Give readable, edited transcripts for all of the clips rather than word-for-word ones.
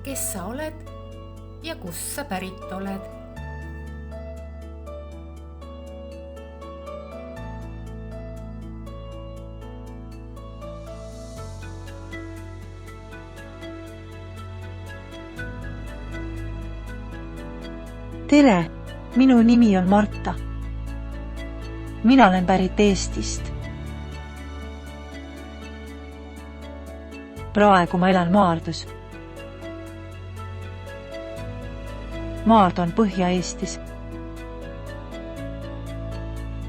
kes sa oled ja kust sa pärit oled. Tere, minu nimi on Marta. Mina olen pärit Eestist. Praegu ma elan Maardus. Maardu on Põhja-Eestis.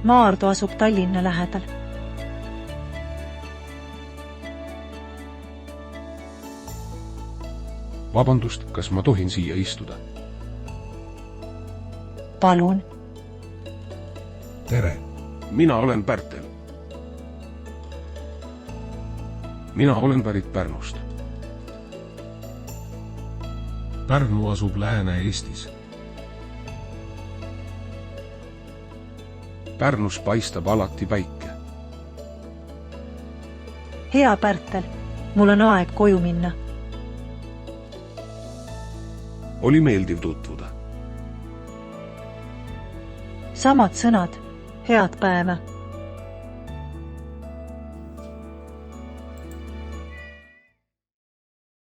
Maardu asub Tallinna lähedal. Vabandust, kas ma tohin siia istuda? Palun. Tere, mina olen Pärtel. Mina olen pärit Pärnust. Pärnu asub Lääne-Eestis. Pärnus paistab alati päike. Hea Pärtel, mul on aeg koju minna. Oli meeldiv tutvuda. Samad sõnad, head päeva.